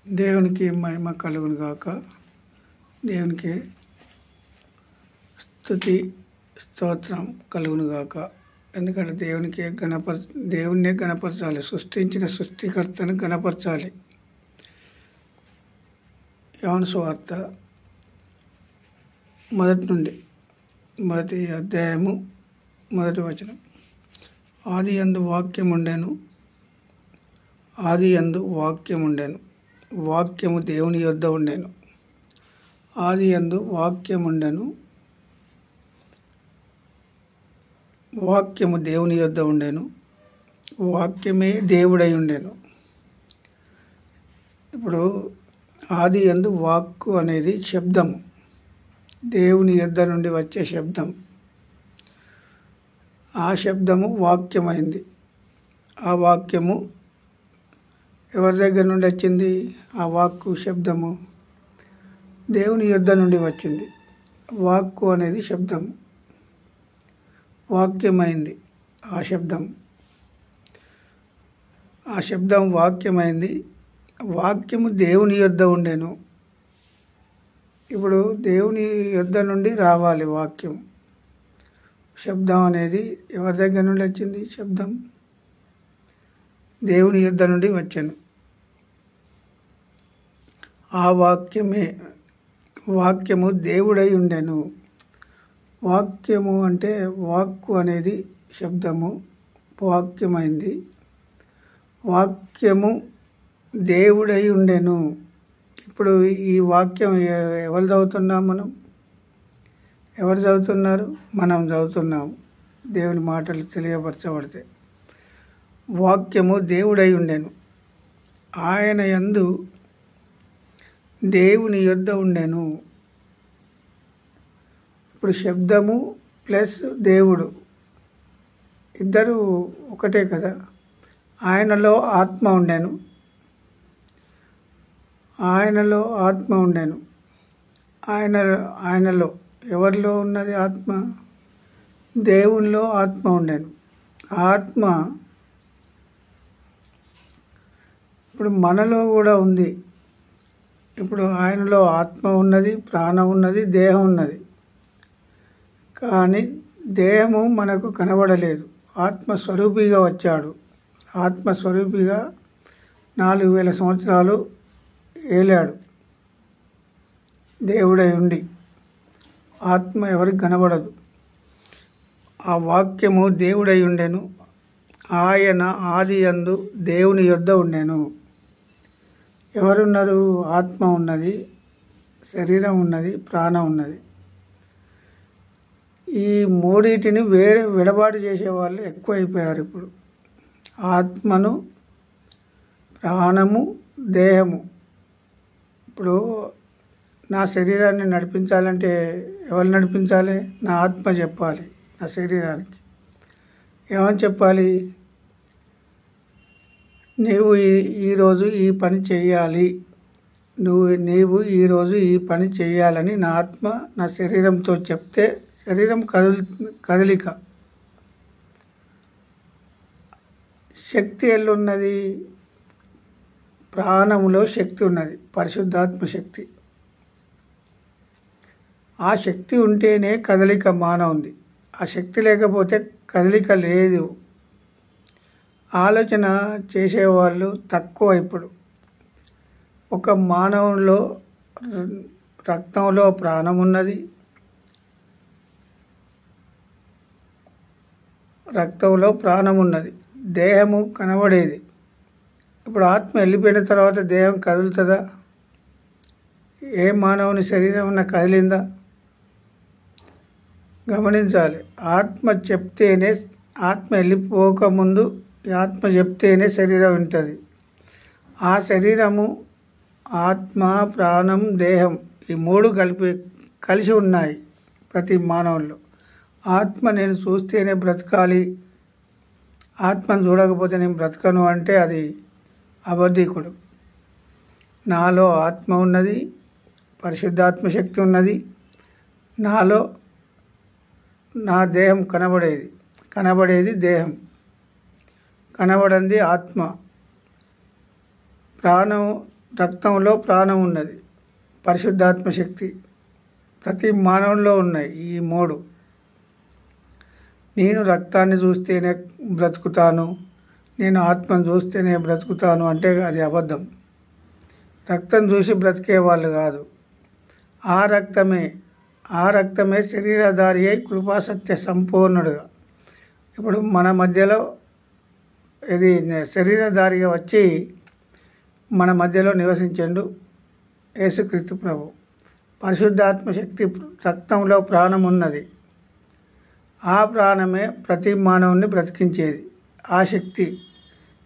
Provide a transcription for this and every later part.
దేవునికి మహిమ కలుగును గాక. దేవునికి స్తుతి స్తోత్రం కలుగును గాక. ఎందుకంటే దేవుణ్ణే గణపరచాలి. సృష్టించిన సృష్టికర్తను గణపరచాలి. యోహాను సువార్త మొదటి అధ్యాయము 1వ వచనం. ఆదియందు వాక్యముండెను, ఆదియందు వాక్యముండెను, వాక్యము దేవుని యొద్ద ఉండెను. ఆదియందు వాక్యముండెను, వాక్యము దేవుని యొద్ద ఉండెను, వాక్యమే దేవుడై ఉండెను. ఇప్పుడు ఆదియందు వాక్కు అనేది శబ్దము, దేవుని యొద్ద నుండి వచ్చే శబ్దం. ఆ శబ్దము వాక్యమైంది. ఆ వాక్యము ఎవరి దగ్గర నుండి వచ్చింది? ఆ వాక్కు శబ్దము దేవుని యొద్ద నుండి వచ్చింది. వాక్కు అనేది శబ్దము, వాక్యమైంది. ఆ శబ్దం వాక్యమైంది. వాక్యము దేవుని యొద్ద ఉండెను. ఇప్పుడు దేవుని యొద్ద నుండి రావాలి వాక్యం. శబ్దం అనేది ఎవరి దగ్గర నుండి వచ్చింది? శబ్దం దేవుని యొద్ద నుండి వచ్చాను. ఆ వాక్యము దేవుడై ఉండెను. వాక్యము అంటే వాక్కు అనేది శబ్దము, వాక్యమైంది. వాక్యము దేవుడై ఉండెను. ఇప్పుడు ఈ వాక్యం ఎవరు చదువుతున్నాం? ఎవరు చదువుతున్నారు? మనం చదువుతున్నాము. దేవుని మాటలు తెలియపరచబడితే వాక్యము దేవుడై ఉండెను. ఆయన యందు దేవుని యొద్ద ఉండెను. ఇప్పుడు శబ్దము ప్లస్ దేవుడు ఇద్దరు ఒకటే కదా. ఆయనలో ఆత్మ ఉండెను. ఆయనలో ఆత్మ ఉండెను. ఆయనలో ఎవరిలో ఉన్నది ఆత్మ? దేవునిలో ఆత్మ ఉండెను. ఆత్మ ఇప్పుడు మనలో కూడా ఉంది. ఇప్పుడు ఆయనలో ఆత్మ ఉన్నది, ప్రాణం ఉన్నది, దేహం ఉన్నది. కానీ దేహము మనకు కనబడలేదు. ఆత్మస్వరూపిగా వచ్చాడు. ఆత్మస్వరూపిగా 4000 సంవత్సరాలు ఏలాడు దేవుడై ఉండి. ఆత్మ ఎవరికి కనబడదు. ఆ వాక్యము దేవుడై ఉండెను. ఆయన ఆదియందు దేవుని యొద్ద ఉండెను. ఎవరున్నారు? ఆత్మ ఉన్నది, శరీరం ఉన్నది, ప్రాణం ఉన్నది. ఈ మూడింటిని విడబాటు చేసేవాళ్ళు ఎక్కువైపోయారు ఇప్పుడు. ఆత్మను, ప్రాణము, దేహము. ఇప్పుడు నా శరీరాన్ని నడిపించాలంటే ఎవరు నడిపించాలి? నా ఆత్మ చెప్పాలి నా శరీరానికి. ఏమని చెప్పాలి? నీవు ఈరోజు ఈ పని చేయాలి, నీవు ఈరోజు ఈ పని చేయాలని నా ఆత్మ నా శరీరంతో చెప్తే శరీరం కదలిక. శక్తి ఎల్లున్నది? ప్రాణములో శక్తి ఉన్నది, పరిశుద్ధాత్మ శక్తి. ఆ శక్తి ఉంటేనే కదలిక మానవుంది. ఆ శక్తి లేకపోతే కదలిక లేదు. ఆలోచన చేసేవాళ్ళు తక్కువ. ఇప్పుడు ఒక మానవుల్లో రక్తంలో ప్రాణం ఉన్నది, దేహము కనబడేది. ఇప్పుడు ఆత్మ వెళ్ళిపోయిన తర్వాత దేహం కదులుతుందా? ఏ మానవుని శరీరం ఉన్న కదిలిందా? గమనించాలి. ఆత్మ చెప్తేనే, ఆత్మ వెళ్ళిపోకముందు ఆత్మ చెప్తేనే శరీరం ఉంటుంది. ఆ శరీరము, ఆత్మ, ప్రాణం, దేహం ఈ మూడు కలిసి ఉన్నాయి ప్రతి మానవుల్లో. ఆత్మ నేను చూస్తేనే బ్రతకాలి, ఆత్మను చూడకపోతే నేను బ్రతకను అంటే అది అబద్ధికుడు. నాలో ఆత్మ ఉన్నది, పరిశుద్ధాత్మ శక్తి ఉన్నది. నాలో నా దేహం కనబడేది దేహం, కనబడంది ఆత్మ. ప్రాణం రక్తంలో ప్రాణం ఉన్నది, పరిశుద్ధాత్మ శక్తి ప్రతి మానవుల్లో ఉన్నాయి ఈ మూడు. నేను రక్తాన్ని చూస్తేనే బ్రతుకుతాను, నేను ఆత్మను చూస్తేనే బ్రతుకుతాను అంటే అది అబద్ధం. రక్తం చూసి బ్రతికే వాళ్ళు కాదు. ఆ రక్తమే శరీరధారి అయి కృపాసత్య సంపూర్ణుడుగా ఇప్పుడు మన మధ్యలో ఇది శరీరధారిగా వచ్చి మన మధ్యలో నివసించండు యేసుక్రీస్తు ప్రభు. పరిశుద్ధాత్మ శక్తి రక్తంలో ప్రాణం ఉన్నది. ఆ ప్రాణమే ప్రతి మానవుని బ్రతికించేది. ఆ శక్తి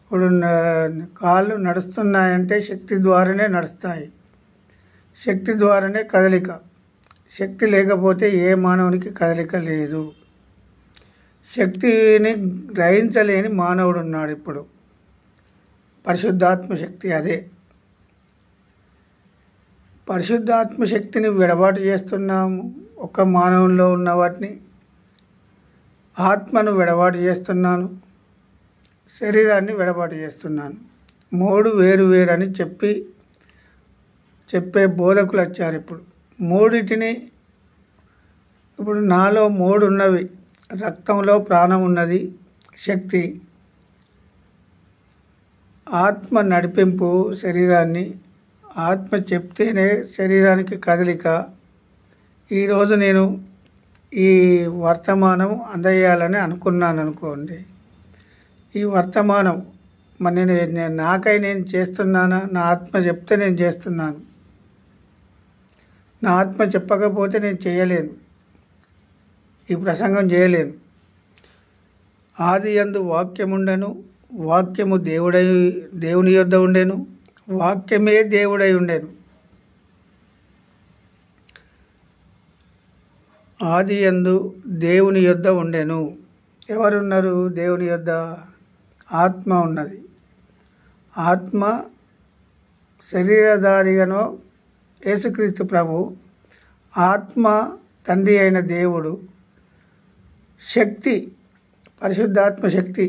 ఇప్పుడు కాళ్ళు నడుస్తున్నాయంటే శక్తి ద్వారానే నడుస్తాయి, శక్తి ద్వారానే కదలిక. శక్తి లేకపోతే ఏ మానవునికి కదలిక లేదు. శక్తిని గ్రహించలేని మానవుడు ఉన్నాడు. ఇప్పుడు పరిశుద్ధాత్మ శక్తి అదే. పరిశుద్ధాత్మ శక్తిని విడబాటు చేస్తున్నాము. ఒక మానవుల్లో ఉన్న వాటిని ఆత్మను విడబాటు చేస్తున్నాను, శరీరాన్ని విడబాటు చేస్తున్నాను. మూడు వేరు వేరు అని చెప్పే బోధకులు వచ్చారు. ఇప్పుడు మూడిటిని ఇప్పుడు నాలో మూడు ఉన్నవి. రక్తంలో ప్రాణం ఉన్నది, శక్తి, ఆత్మ నడిపింపు శరీరాన్ని, ఆత్మ చెప్తేనే శరీరానికి కదలిక. ఈరోజు నేను ఈ వర్తమానం అందజేయాలని అనుకున్నాను అనుకోండి. ఈ వర్తమానం మరి నేను చేస్తున్నానా? నా ఆత్మ చెప్తే నేను చేస్తున్నాను. నా ఆత్మ చెప్పకపోతే నేను చేయలేను, ఈ ప్రసంగం చేయలేను. ఆదియందు వాక్యముండెను, వాక్యము దేవుని యొద్ద ఉండెను, వాక్యమే దేవుడై ఉండెను. ఆదియందు దేవుని యొద్ద ఉండెను. ఎవరున్నారు దేవుని యొద్ద? ఆత్మ ఉన్నది. ఆత్మ శరీరధారిగానో యేసుక్రీస్తు ప్రభు, ఆత్మ తండ్రి అయిన దేవుడు, శక్తి పరిశుద్ధాత్మ శక్తి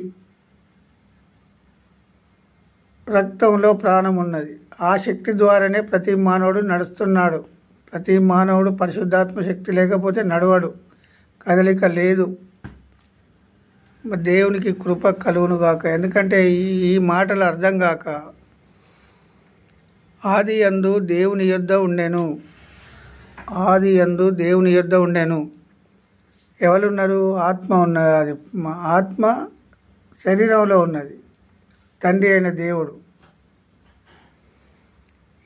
రక్తంలో ప్రాణం ఉన్నది. ఆ శక్తి ద్వారానే ప్రతి మానవుడు నడుస్తున్నాడు. ప్రతి మానవుడు పరిశుద్ధాత్మ శక్తి లేకపోతే నడవడు, కదలిక లేదు. దేవునికి కృప కలుగును గాక. ఎందుకంటే ఈ మాటలు అర్థం కాక ఆది యందు దేవుని యొద్ద ఉండెను, ఆది యందు దేవుని యొద్ద ఉండెను. ఎవరున్నారు? ఆత్మ ఉన్నది. అది ఆత్మ శరీరంలో ఉన్నది, తండ్రి అయిన దేవుడు.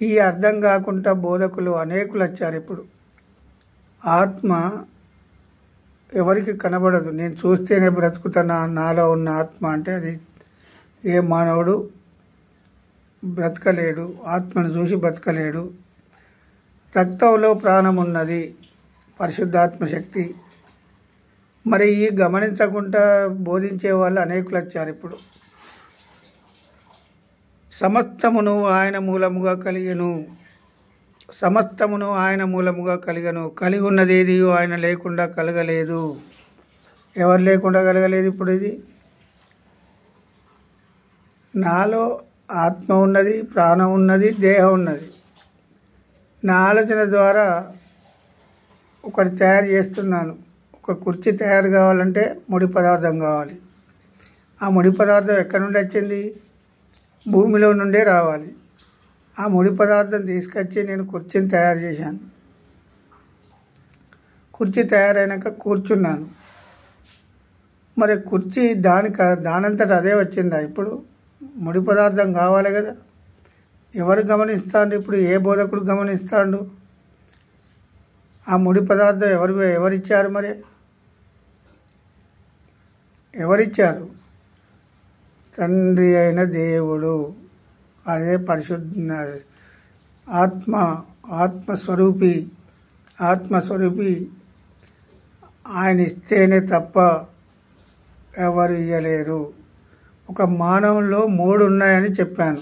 ఈ అర్థం కాకుండా బోధకులు అనేకులు వచ్చారు. ఇప్పుడు ఆత్మ ఎవరికి కనబడదు. నేను చూస్తేనే బ్రతుకుతానా నాలో ఉన్న ఆత్మ అంటే అది ఏ మానవుడు బ్రతకలేడు, ఆత్మను చూసి బ్రతకలేడు. రక్తంలో ప్రాణం ఉన్నది, పరిశుద్ధాత్మ శక్తి. మరి ఈ గమనించకుండా బోధించే వాళ్ళు అనేకులు వచ్చారు. ఇప్పుడు సమస్తమును ఆయన మూలముగా కలిగెను, సమస్తమును ఆయన మూలముగా కలిగను. కలిగి ఉన్నది ఏది ఆయన లేకుండా కలగలేదు. ఎవరు లేకుండా కలగలేదు? ఇప్పుడు ఇది నాలో ఆత్మ ఉన్నది, ప్రాణం ఉన్నది, దేహం ఉన్నది. నా ఆలోచన ద్వారా ఒకటి తయారు చేస్తున్నాను. ఒక కుర్చీ తయారు కావాలంటే ముడి పదార్థం కావాలి. ఆ ముడి పదార్థం ఎక్కడి నుండి వచ్చింది? భూమిలో నుండే రావాలి. ఆ ముడి పదార్థం తీసుకొచ్చి నేను కుర్చీని తయారు చేశాను. కుర్చీ తయారైనాక కూర్చున్నాను. మరి కుర్చీ దానంతట అదే వచ్చిందా? ఇప్పుడు ముడి పదార్థం కావాలి కదా. ఎవరు గమనిస్తాడు? ఇప్పుడు ఏ బోధకుడు గమనిస్తాడు? ఆ ముడి పదార్థం ఎవరిచ్చారు? మరి ఎవరిచ్చారు? తండ్రి అయిన దేవుడు. అదే పరిశుద్ధ ఆత్మస్వరూపి ఆయన ఇస్తేనే తప్ప ఎవరు ఇయ్యలేరు. ఒక మానవుల్లో మూడు ఉన్నాయని చెప్పాను.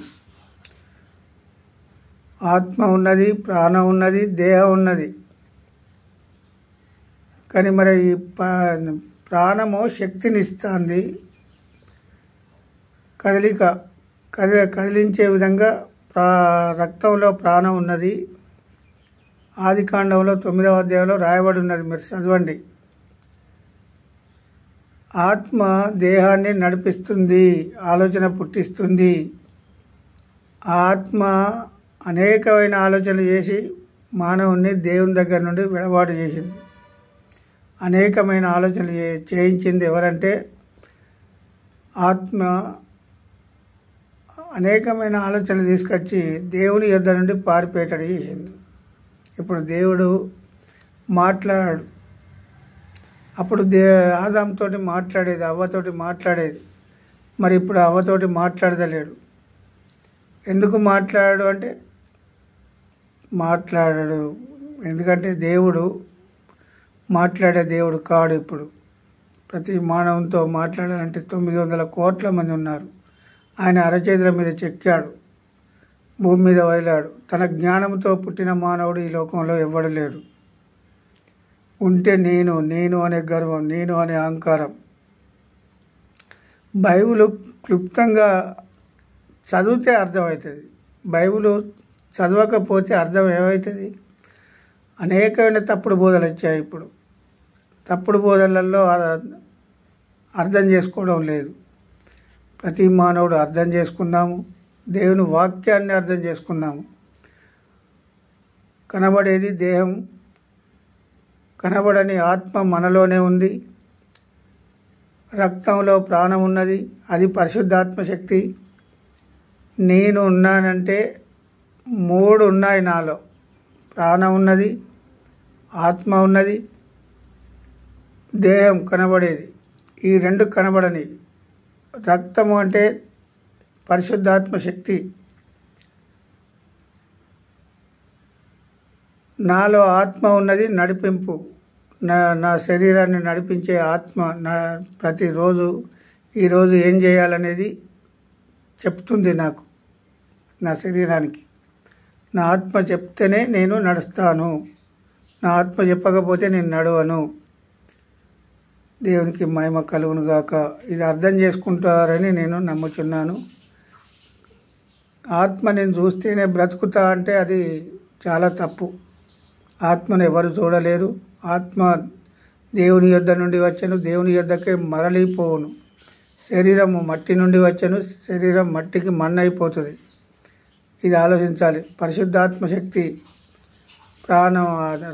ఆత్మ ఉన్నది, ప్రాణం ఉన్నది, దేహం ఉన్నది. కానీ మరి ఈ ప్రాణము శక్తినిస్తుంది, కదిలించే విధంగా రక్తంలో ప్రాణం ఉన్నది. ఆదికాండంలో 9వ అధ్యాయంలో రాయబడి ఉన్నది, మీరు చదవండి. ఆత్మ దేహాన్ని నడిపిస్తుంది, ఆలోచన పుట్టిస్తుంది. ఆత్మ అనేకమైన ఆలోచనలు చేసి మానవుణ్ణి దేవుని దగ్గర నుండి విడబాటు చేసింది. అనేకమైన ఆలోచనలు చేయించింది ఎవరంటే ఆత్మ. అనేకమైన ఆలోచనలు తీసుకొచ్చి దేవుని యొద్ద నుండి పారిపోయేటట్టు చేసింది. ఇప్పుడు దేవుడు మాట్లాడు. అప్పుడు ఆదాంతోటి మాట్లాడేది, అవ్వతోటి మాట్లాడేది. మరి ఇప్పుడు అవ్వతోటి మాట్లాడదలేడు. ఎందుకు మాట్లాడాడు అంటే మాట్లాడాడు. ఎందుకంటే దేవుడు మాట్లాడే దేవుడు కాడు. ఇప్పుడు ప్రతి మానవునితో మాట్లాడాలంటే 900 కోట్ల మంది ఉన్నారు. ఆయన అరచేతుల మీద చెక్కాడు, భూమి మీద వదిలాడు. తన జ్ఞానంతో పుట్టిన మానవుడు ఈ లోకంలో ఎవ్వడు లేడు. ఉంటే నేను అనే గర్వం, నేను అనే అహంకారం. బైబిల్ క్లుప్తంగా చదివితే అర్థమవుతుంది. బైబిల్ చదవకపోతే అర్థం ఏమవుతుంది? అనేకమైన తప్పుడు బోధలు వచ్చాయి. ఇప్పుడు తప్పుడు బోధలలో అర్థం చేసుకోవడం లేదు. ప్రతి మానవుడు అర్థం చేసుకుందాము, దేవుని వాక్యాన్ని అర్థం చేసుకుందాము. కనబడేది దేహం, కనబడని ఆత్మ మనలోనే ఉంది. రక్తంలో ప్రాణం ఉన్నది, అది పరిశుద్ధాత్మ శక్తి. నేను ఉన్నానంటే 3 ఉన్నాయి నాలో. ప్రాణం ఉన్నది, ఆత్మ ఉన్నది, దేహం కనబడేది. ఈ 2 కనబడని. రక్తము అంటే పరిశుద్ధాత్మ శక్తి. నాలో ఆత్మ ఉన్నది, నడిపింపు. నా శరీరాన్ని నడిపించే ఆత్మ ప్రతిరోజు ఈరోజు ఏం చేయాలనేది చెప్తుంది నాకు, నా శరీరానికి. నా ఆత్మ చెప్తేనే నేను నడుస్తాను. నా ఆత్మ చెప్పకపోతే నేను నడవను. దేవునికి మహిమ కలుగును గాక. ఇది అర్థం చేసుకుంటారని నేను నమ్ముచున్నాను. ఆత్మ నేను చూస్తేనే బ్రతుకుతా అంటే అది చాలా తప్పు. ఆత్మను ఎవరు చూడలేరు. ఆత్మ దేవుని యొద్ద నుండి వచ్చెను, దేవుని యొద్దకే మరలిపోవును. శరీరము మట్టి నుండి వచ్చెను, శరీరం మట్టికి మన్నైపోతుంది. ఇది ఆలోచించాలి. పరిశుద్ధాత్మ శక్తి ప్రాణం,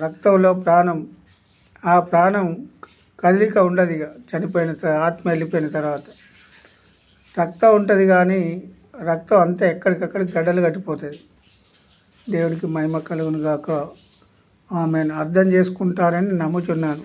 రక్తంలో ప్రాణం. ఆ ప్రాణం కదలిక ఉండదు. ఇక చనిపోయిన ఆత్మ వెళ్ళిపోయిన తర్వాత రక్తం ఉంటుంది, కానీ రక్తం అంతా ఎక్కడికక్కడ గడ్డలు కట్టిపోతుంది. దేవునికి మహిమ కలుగును గాక. ఆమెను అర్థం చేసుకుంటారని నమ్ముచున్నాను.